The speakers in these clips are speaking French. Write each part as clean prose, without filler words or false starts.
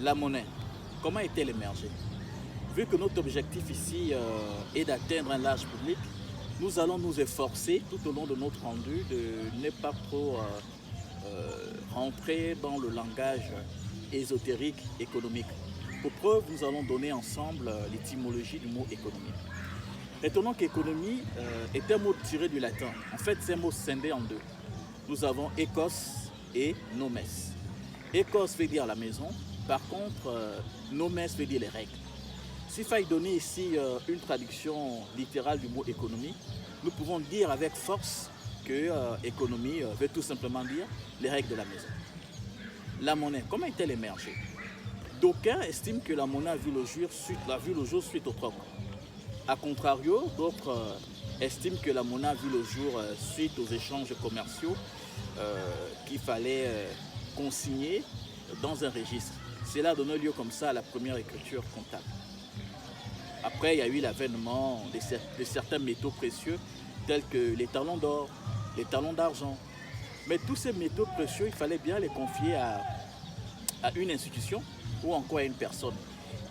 La monnaie, comment est-elle émergée? Vu que notre objectif ici est d'atteindre un large public, nous allons nous efforcer tout au long de notre rendu de ne pas trop rentrer dans le langage ésotérique économique. Pour preuve, nous allons donner ensemble l'étymologie du mot économie. Retenons qu'économie est un mot tiré du latin. En fait, c'est un mot scindé en deux. Nous avons écos et nomes. Écos veut dire la maison, par contre, nomes veut dire les règles. S'il fallait donner ici une traduction littérale du mot économie, nous pouvons dire avec force que économie veut tout simplement dire les règles de la maison. La monnaie, comment est-elle émergée? D'aucuns estiment que la monnaie a vu le jour suite au troc. A contrario, d'autres estiment que la monnaie a vu le jour suite aux échanges commerciaux qu'il fallait consigner dans un registre. Cela a donné lieu comme ça à la première écriture comptable. Après, il y a eu l'avènement de certains métaux précieux tels que les talons d'or, les talons d'argent. Mais tous ces métaux précieux, il fallait bien les confier à une institution ou encore à une personne.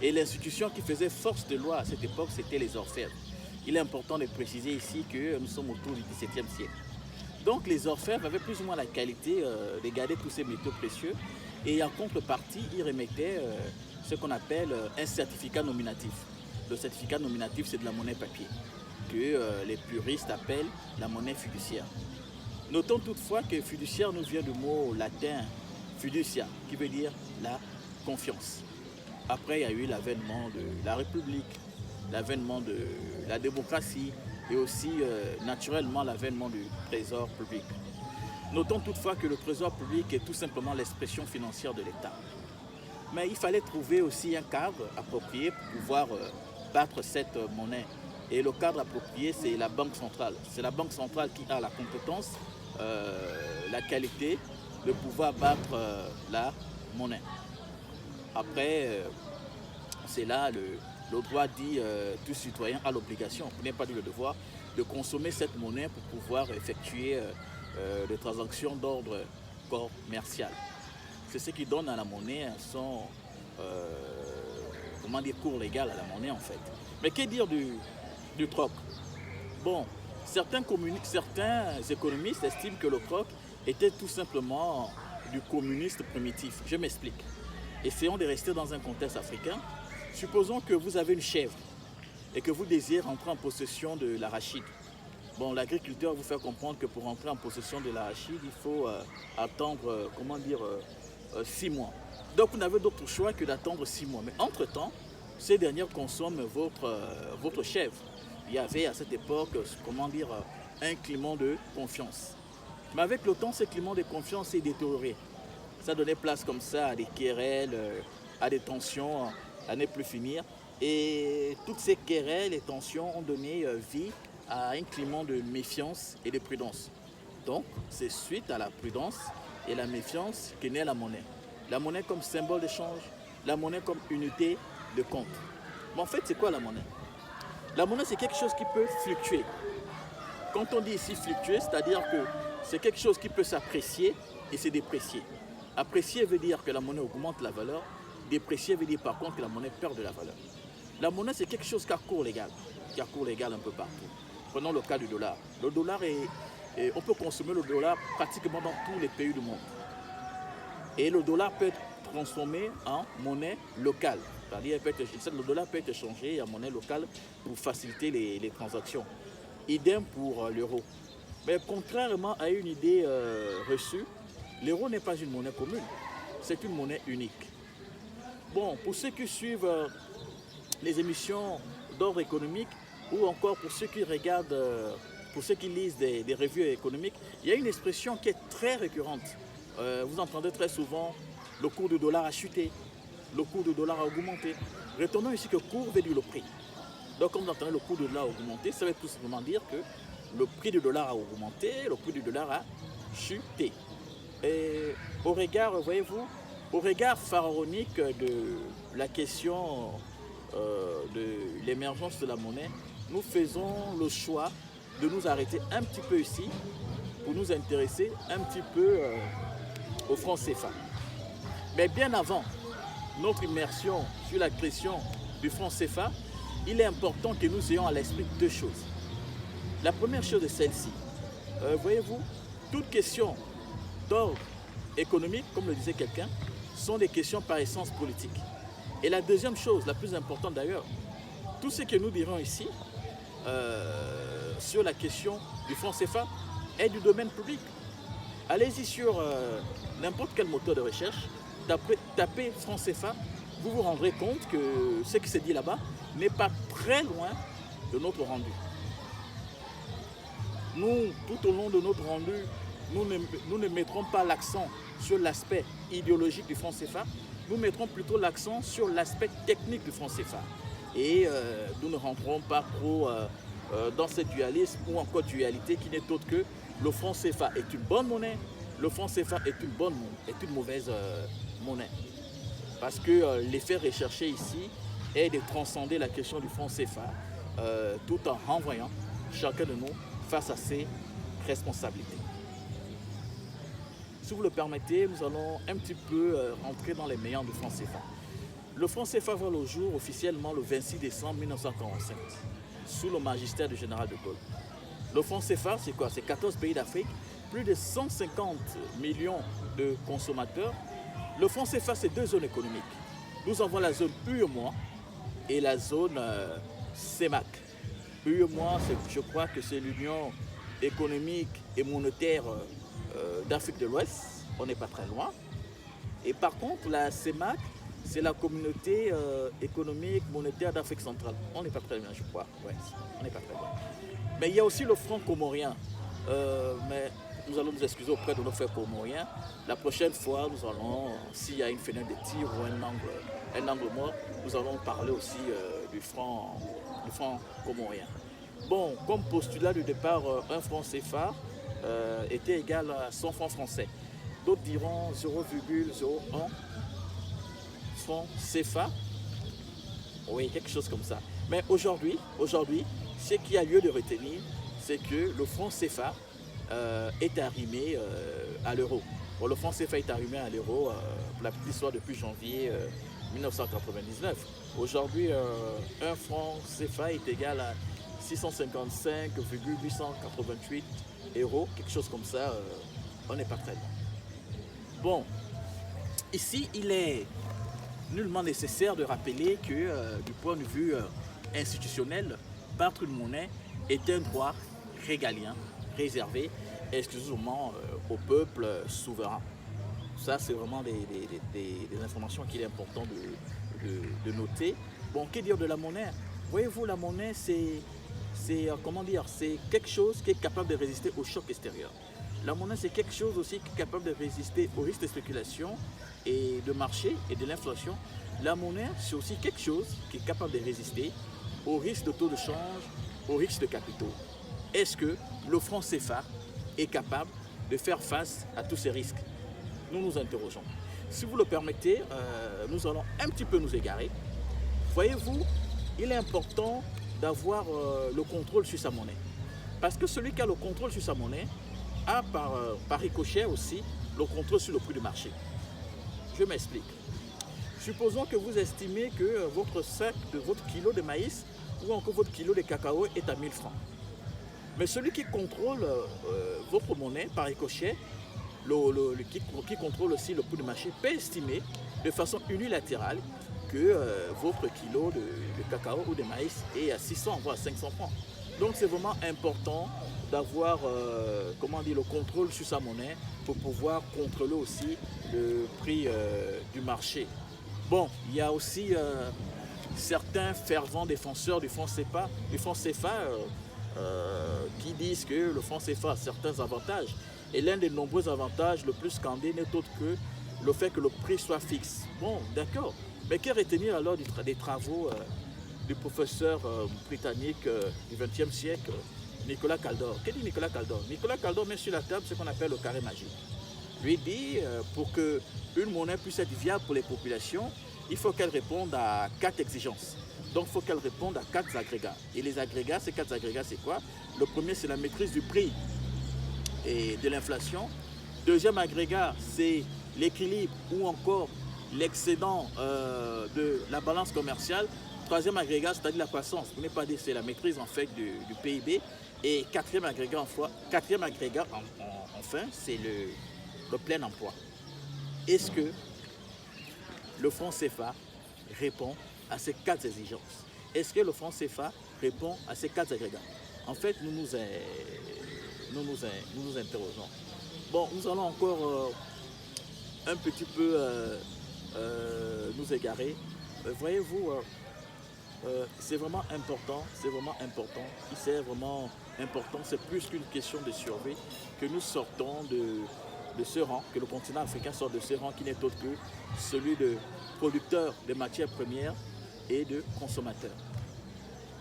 Et l'institution qui faisait force de loi à cette époque, c'était les orfèvres. Il est important de préciser ici que nous sommes autour du XVIIe siècle. Donc les orfèvres avaient plus ou moins la qualité de garder tous ces métaux précieux et en contrepartie, ils remettaient ce qu'on appelle un certificat nominatif. Le certificat nominatif, c'est de la monnaie papier, que les puristes appellent la monnaie fiduciaire. Notons toutefois que fiduciaire nous vient du mot latin fiducia, qui veut dire la confiance. Après, il y a eu l'avènement de la République, l'avènement de la démocratie et aussi naturellement l'avènement du trésor public. Notons toutefois que le trésor public est tout simplement l'expression financière de l'État. Mais il fallait trouver aussi un cadre approprié pour pouvoir battre cette monnaie. Et le cadre approprié, c'est la Banque centrale. C'est la Banque centrale qui a la compétence, la qualité de pouvoir battre la monnaie. Après, c'est là le droit dit tout citoyen a l'obligation, on n'est pas dit le devoir, de consommer cette monnaie pour pouvoir effectuer des transactions d'ordre commercial. C'est ce qui donne à la monnaie son cours légal à la monnaie en fait. Mais que dire du troc? Bon, certains économistes estiment que le troc était tout simplement du communiste primitif. Je m'explique. Essayons de rester dans un contexte africain. Supposons que vous avez une chèvre et que vous désirez rentrer en possession de l'arachide. Bon, l'agriculteur vous fait comprendre que pour rentrer en possession de l'arachide, il faut attendre, 6 mois. Donc vous n'avez d'autre choix que d'attendre 6 mois. Mais entre-temps, ces dernières consomment votre chèvre. Il y avait à cette époque, un climat de confiance. Mais avec le temps, ce climat de confiance s'est détérioré. Ça donnait place comme ça à des querelles, à des tensions, à ne plus finir. Et toutes ces querelles et tensions ont donné vie à un climat de méfiance et de prudence. Donc, c'est suite à la prudence et la méfiance qu'est née la monnaie. La monnaie comme symbole d'échange, la monnaie comme unité de compte. Mais en fait, c'est quoi la monnaie? La monnaie, c'est quelque chose qui peut fluctuer. Quand on dit ici fluctuer, c'est-à-dire que c'est quelque chose qui peut s'apprécier et se déprécier. Apprécier veut dire que la monnaie augmente la valeur. Déprécier veut dire par contre que la monnaie perd de la valeur. La monnaie, c'est quelque chose qui a cours légal un peu partout. Prenons le cas du dollar. Le dollar on peut consommer le dollar pratiquement dans tous les pays du monde. Et le dollar peut être transformé en monnaie locale. C'est-à-dire que le dollar peut être échangé en monnaie locale pour faciliter les transactions. Idem pour l'euro. Mais contrairement à une idée reçue, l'euro n'est pas une monnaie commune, c'est une monnaie unique. Bon, pour ceux qui suivent les émissions d'ordre économique ou encore pour ceux qui regardent, pour ceux qui lisent des revues économiques, il y a une expression qui est très récurrente. Vous entendez très souvent le cours du dollar a chuté, le cours du dollar a augmenté. Retenons ici que cours veut dire le prix. Donc, quand vous entendez le cours du dollar a augmenté, ça veut tout simplement dire que le prix du dollar a augmenté, le prix du dollar a chuté. Et au regard, voyez-vous, au regard pharaonique de la question de l'émergence de la monnaie, nous faisons le choix de nous arrêter un petit peu ici pour nous intéresser un petit peu au franc CFA. Mais bien avant notre immersion sur la question du franc CFA, il est important que nous ayons à l'esprit deux choses. La première chose est celle-ci. Voyez-vous, toute question d'ordre économique, comme le disait quelqu'un, sont des questions par essence politique. Et la deuxième chose, la plus importante d'ailleurs, tout ce que nous dirons ici sur la question du franc CFA est du domaine public. Allez-y sur n'importe quel moteur de recherche, tapez franc CFA, vous vous rendrez compte que ce qui s'est dit là-bas n'est pas très loin de notre rendu. Nous, tout au long de notre rendu, nous ne mettrons pas l'accent sur l'aspect idéologique du franc CFA, nous mettrons plutôt l'accent sur l'aspect technique du franc CFA. Et nous ne rentrerons pas trop dans ce dualisme ou encore dualité qui n'est autre que le franc CFA est une bonne monnaie, le franc CFA est une mauvaise monnaie. Parce que l'effet recherché ici est de transcender la question du franc CFA tout en renvoyant chacun de nous face à ses responsabilités. Si vous le permettez, nous allons un petit peu rentrer dans les méandres du franc CFA. Le franc CFA voit le jour officiellement le 26 décembre 1945, sous le magistère du général de Gaulle. Le franc CFA, c'est quoi? C'est 14 pays d'Afrique, plus de 150 millions de consommateurs. Le franc CFA, c'est deux zones économiques. Nous avons la zone UEMOA et la zone CEMAC. UEMOA, je crois que c'est l'Union économique et monétaire d'Afrique de l'Ouest. On n'est pas très loin. Et par contre, la CEMAC, c'est la communauté économique monétaire d'Afrique centrale. On n'est pas très loin, je crois. Ouais, on n'est pas très loin. Mais il y a aussi le franc comorien. Mais nous allons nous excuser auprès de nos frères comoriens. La prochaine fois, nous allons, s'il y a une fenêtre de tir ou un angle mort, nous allons parler aussi du franc comorien. Bon, comme postulat du départ, un franc CFA était égal à 100 francs français. D'autres diront 0,01 francs CFA. Oui, quelque chose comme ça. Mais aujourd'hui, ce qui a lieu de retenir, c'est que le franc CFA est arrimé à l'euro. Bon, le franc CFA est arrimé à l'euro pour la petite histoire depuis janvier 1999. Aujourd'hui, un franc CFA est égal à 655,888 euros, quelque chose comme ça. On n'est pas très loin. Bon, ici, il est nullement nécessaire de rappeler que du point de vue institutionnel, battre une monnaie est un droit régalien réservé exclusivement au peuple souverain. Ça, c'est vraiment des informations qu'il est important de noter. Bon, que dire de la monnaie? Voyez-vous, la monnaie, c'est quelque chose qui est capable de résister au choc extérieur. La monnaie, c'est quelque chose aussi qui est capable de résister aux risques de spéculation et de marché et de l'inflation. La monnaie, c'est aussi quelque chose qui est capable de résister aux risques de taux de change, aux risques de capitaux. Est-ce que le franc CFA est capable de faire face à tous ces risques? Nous nous interrogeons. Si vous le permettez, nous allons un petit peu nous égarer. Voyez-vous, il est important d'avoir le contrôle sur sa monnaie. Parce que celui qui a le contrôle sur sa monnaie a par ricochet aussi le contrôle sur le prix du marché. Je m'explique. Supposons que vous estimez que votre sac de votre kilo de maïs ou encore votre kilo de cacao est à 1000 francs. Mais celui qui contrôle votre monnaie par ricochet, qui contrôle aussi le prix du marché, peut estimer de façon unilatérale que votre kilo de cacao ou de maïs est à 600 voire 500 francs. Donc c'est vraiment important d'avoir le contrôle sur sa monnaie pour pouvoir contrôler aussi le prix du marché. Bon, il y a aussi certains fervents défenseurs du franc CFA, qui disent que le franc CFA a certains avantages. Et l'un des nombreux avantages le plus scandé n'est autre que le fait que le prix soit fixe. Bon, d'accord. Mais que retenir alors des travaux du professeur britannique du XXe siècle, Nicolas Kaldor? Que dit Nicolas Kaldor? Nicolas Kaldor met sur la table ce qu'on appelle le carré magique. Lui dit, pour qu'une monnaie puisse être viable pour les populations, il faut qu'elle réponde à 4 exigences. Donc il faut qu'elle réponde à 4 agrégats. Et les agrégats, ces 4 agrégats, c'est quoi? Le premier, c'est la maîtrise du prix et de l'inflation. Deuxième agrégat, c'est l'équilibre ou encore l'excédent de la balance commerciale. Troisième agrégat, c'est-à-dire la croissance. Vous n'êtes pas dit, c'est la maîtrise en fait du PIB. Et quatrième agrégat, enfin, c'est le plein emploi. Est-ce que le franc CFA répond à ces quatre exigences? Est-ce que le franc CFA répond à ces quatre agrégats? En fait, nous nous interrogeons. Bon, nous allons encore un petit peu nous égarer. Voyez-vous, c'est vraiment important, c'est vraiment important, c'est plus qu'une question de survie que nous sortons de ce rang, que le continent africain sort de ce rang qui n'est autre que celui de producteur de matières premières et de consommateurs.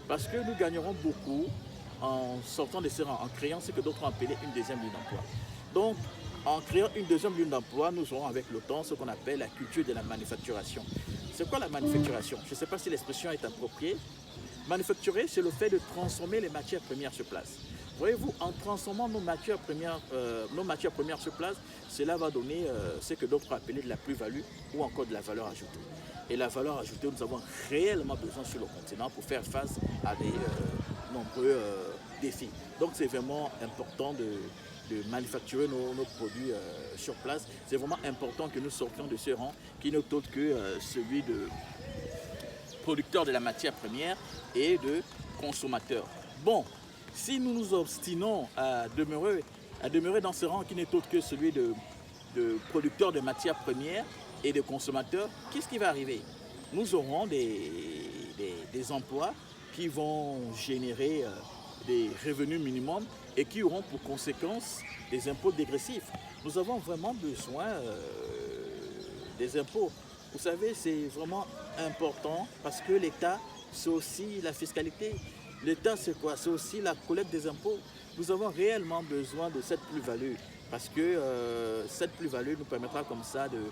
Parce que nous gagnerons beaucoup en sortant de ce rang, en créant ce que d'autres ont appelé une deuxième ligne d'emploi. Donc, en créant une deuxième ligne d'emploi, nous aurons avec le temps ce qu'on appelle la culture de la manufacturation. C'est quoi la manufacturation? Je ne sais pas si l'expression est appropriée. Manufacturer, c'est le fait de transformer les matières premières sur place. Voyez-vous, en transformant nos matières premières sur place, cela va donner ce que d'autres appellent de la plus-value ou encore de la valeur ajoutée. Et la valeur ajoutée, nous avons réellement besoin sur le continent pour faire face à des nombreux défis. Donc c'est vraiment important de manufacturer nos produits sur place. C'est vraiment important que nous sortions de ce rang qui n'est autre que celui de producteur de la matière première et de consommateur. Bon, si nous nous obstinons à demeurer dans ce rang qui n'est autre que celui de producteur de matière première et de consommateur, qu'est-ce qui va arriver? Nous aurons des emplois qui vont générer des revenus minimums et qui auront pour conséquence des impôts dégressifs. Nous avons vraiment besoin des impôts. Vous savez, c'est vraiment important parce que l'État, c'est aussi la fiscalité. L'État, c'est quoi? C'est aussi la collecte des impôts. Nous avons réellement besoin de cette plus-value parce que cette plus-value nous permettra comme ça de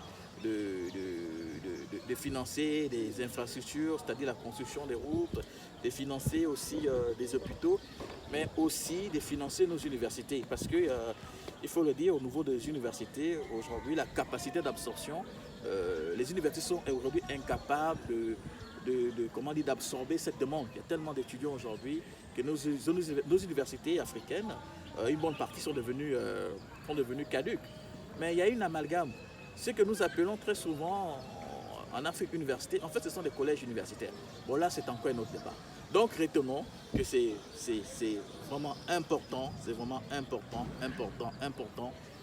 financer des infrastructures, c'est-à-dire la construction des routes, de financer aussi des hôpitaux, mais aussi de financer nos universités. Parce que, il faut le dire, au niveau des universités, aujourd'hui, la capacité d'absorption, les universités sont aujourd'hui incapables d'absorber cette demande. Il y a tellement d'étudiants aujourd'hui que nos universités africaines, une bonne partie sont devenues caduques. Mais il y a une amalgame. Ce que nous appelons très souvent en Afrique université, en fait ce sont des collèges universitaires. Bon là c'est encore un autre débat. Donc retenons que c'est vraiment important,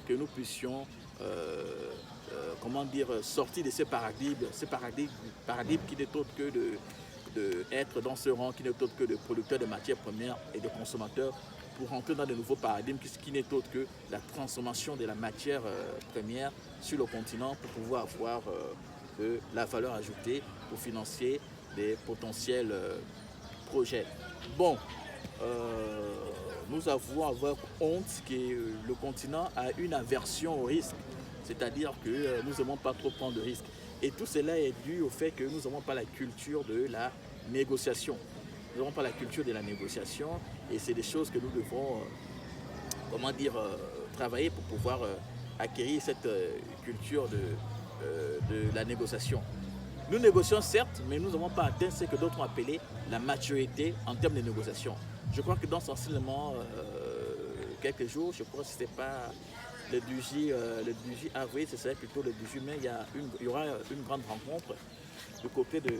que nous puissions sortir de ces paradigmes qui n'est autre que d'être dans ce rang, qui n'est autre que de producteurs de matières premières et de consommateurs, pour rentrer dans de nouveaux paradigmes qui n'est autre que la transformation de la matière première sur le continent pour pouvoir avoir de la valeur ajoutée pour financer des potentiels projets. Bon, nous avons avoir honte que le continent a une aversion au risque, c'est-à-dire que nous n'aimons pas trop prendre de risques. Et tout cela est dû au fait que nous n'avons pas la culture de la négociation. Nous n'avons pas la culture de la négociation et c'est des choses que nous devons travailler pour pouvoir acquérir cette culture de la négociation. Nous négocions certes, mais nous n'avons pas atteint ce que d'autres ont appelé la maturité en termes de négociation. Je crois que dans sensiblement quelques jours, je crois que ce n'était pas le 18 avril, ce serait plutôt le 18 mai, il y aura une grande rencontre du côté de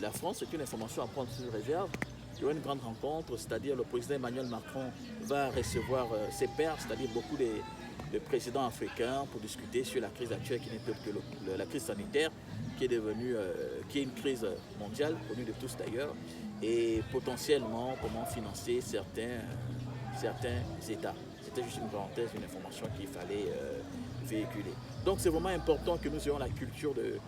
la France. C'est une information à prendre sur réserve. Il y aura une grande rencontre, c'est-à-dire le président Emmanuel Macron va recevoir ses pairs, c'est-à-dire beaucoup de présidents africains pour discuter sur la crise actuelle qui n'est autre que la crise sanitaire, qui est une crise mondiale, connue de tous d'ailleurs, et potentiellement comment financer certains États. C'était juste une parenthèse, une information qu'il fallait véhiculer. Donc c'est vraiment important que nous ayons la culture de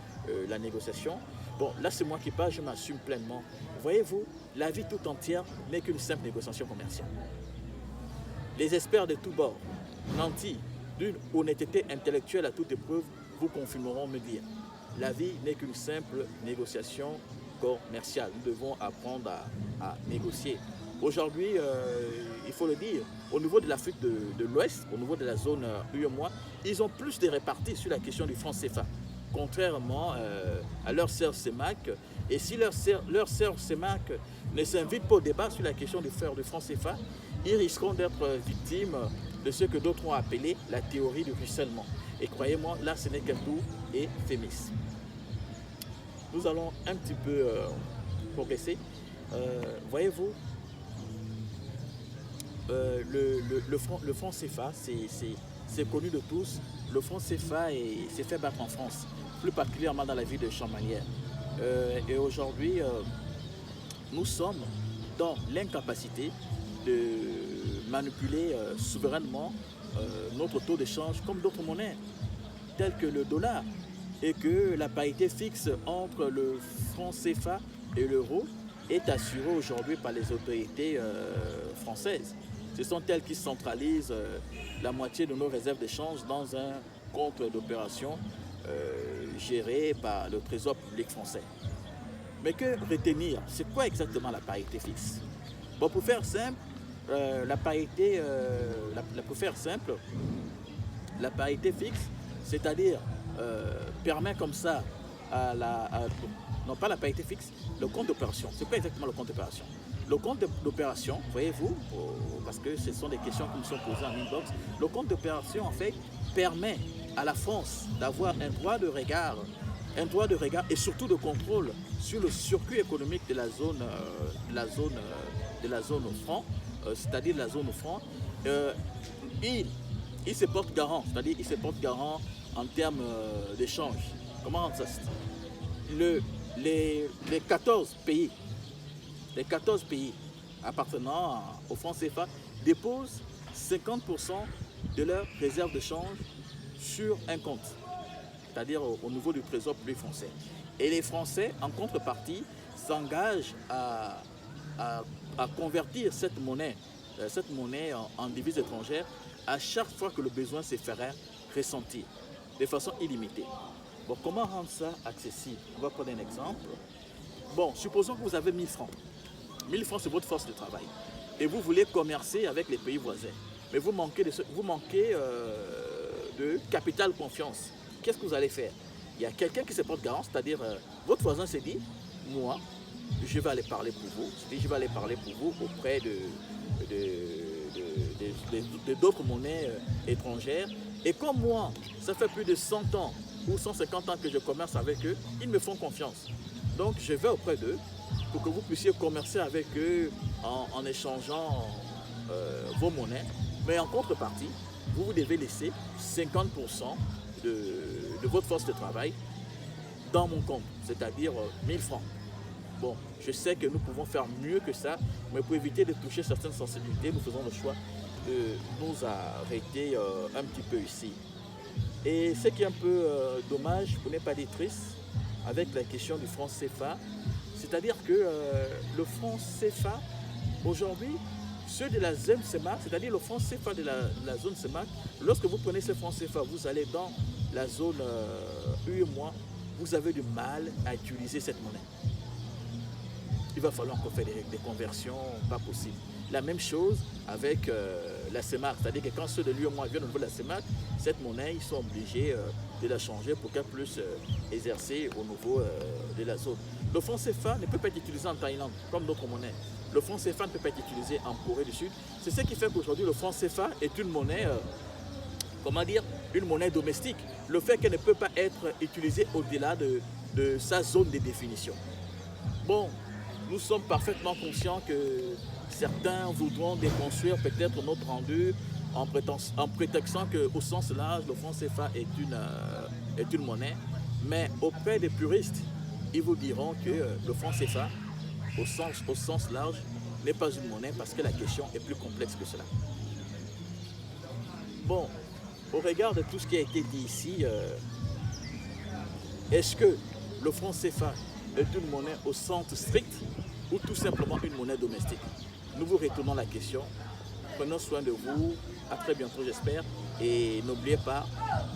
la négociation. Bon, là c'est moi qui parle, je m'assume pleinement. Voyez-vous, la vie tout entière n'est qu'une simple négociation commerciale. Les experts de tous bords, nantis d'une honnêteté intellectuelle à toute épreuve, vous confirmeront me dire. La vie n'est qu'une simple négociation commerciale. Nous devons apprendre à négocier. Aujourd'hui, il faut le dire, au niveau de l'Afrique de l'Ouest, au niveau de la zone UEMOA, ils ont plus de répartis sur la question du franc CFA. contrairement à leur sœur CEMAC. Et si leur sœur CEMAC ne s'invite pas au débat sur la question du franc CFA, ils risqueront d'être victimes de ce que d'autres ont appelé la théorie du ruissellement. Et croyez-moi, là, ce n'est qu'un tout euphémisme. Nous allons un petit peu progresser. Voyez-vous, le franc CFA, c'est connu de tous. Le franc CFA s'est fait battre en France, plus particulièrement dans la ville de Chamalières. Et aujourd'hui, nous sommes dans l'incapacité de manipuler souverainement notre taux d'échange comme d'autres monnaies, telles que le dollar, et que la parité fixe entre le franc CFA et l'euro est assurée aujourd'hui par les autorités françaises. Ce sont elles qui centralisent la moitié de nos réserves d'échange dans un compte d'opération géré par le Trésor public français. Mais que retenir? C'est quoi exactement la parité fixe? Bon, pour faire simple, la parité fixe, c'est-à-dire permet comme ça non pas la parité fixe, le compte d'opération. C'est quoi exactement le compte d'opération? Le compte d'opération, voyez-vous, parce que ce sont des questions qui nous sont posées en inbox, le compte d'opération en fait permet à la France d'avoir un droit de regard et surtout de contrôle sur le circuit économique de la zone franc, c'est-à-dire de la zone franc. Il se porte garant, c'est-à-dire il se porte garant en termes d'échange. Comment ça se dit? Les 14 pays appartenant au franc CFA déposent 50% de leurs réserves de change sur un compte, c'est-à-dire au niveau du Trésor public français. Et les Français, en contrepartie, s'engagent à convertir cette monnaie en devise étrangère à chaque fois que le besoin se ferait ressentir, de façon illimitée. Bon, comment rendre ça accessible? On va prendre un exemple. Bon, supposons que vous avez 1000 francs. 1000 francs, c'est votre force de travail. Et vous voulez commercer avec les pays voisins. Mais vous manquez de capital confiance. Qu'est-ce que vous allez faire? Il y a quelqu'un qui se porte garant, c'est-à-dire votre voisin s'est dit, moi, je vais aller parler pour vous. Je vais aller parler pour vous auprès d'autres monnaies étrangères. Et comme moi, ça fait plus de 100 ans ou 150 ans que je commerce avec eux, ils me font confiance. Donc je vais auprès d'eux pour que vous puissiez commercer avec eux en échangeant vos monnaies. Mais en contrepartie, vous devez laisser 50% de votre force de travail dans mon compte, c'est-à-dire 1000 francs. Bon, je sais que nous pouvons faire mieux que ça, mais pour éviter de toucher certaines sensibilités, nous faisons le choix de nous arrêter un petit peu ici. Et ce qui est un peu dommage, pour ne pas dire triste, avec la question du franc CFA, c'est-à-dire que le franc CFA, aujourd'hui, ceux de la zone CEMAC, c'est-à-dire le franc CFA de la zone CEMAC, lorsque vous prenez ce franc CFA, vous allez dans la zone UEMOA, vous avez du mal à utiliser cette monnaie. Il va falloir encore faire des conversions, pas possible. La même chose avec la CEMAC, c'est-à-dire que quand ceux de l'UEMOA viennent au niveau de la CEMAC, cette monnaie, ils sont obligés de la changer pour qu'elle puisse exercer au niveau de la zone. Le franc CFA ne peut pas être utilisé en Thaïlande, comme d'autres monnaies. Le franc CFA ne peut pas être utilisé en Corée du Sud. C'est ce qui fait qu'aujourd'hui, le franc CFA est une monnaie, une monnaie domestique. Le fait qu'elle ne peut pas être utilisée au-delà de sa zone de définition. Bon, nous sommes parfaitement conscients que certains voudront déconstruire peut-être notre rendu en prétextant qu'au sens large, le franc CFA est une monnaie. Mais auprès des puristes, ils vous diront que le franc CFA, au sens large, n'est pas une monnaie parce que la question est plus complexe que cela. Bon, au regard de tout ce qui a été dit ici, est-ce que le franc CFA est une monnaie au sens strict ou tout simplement une monnaie domestique? Nous vous retournons la question. Prenons soin de vous. À très bientôt, j'espère. Et n'oubliez pas,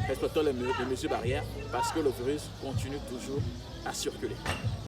respectons les mesures barrières parce que le virus continue toujours à circuler.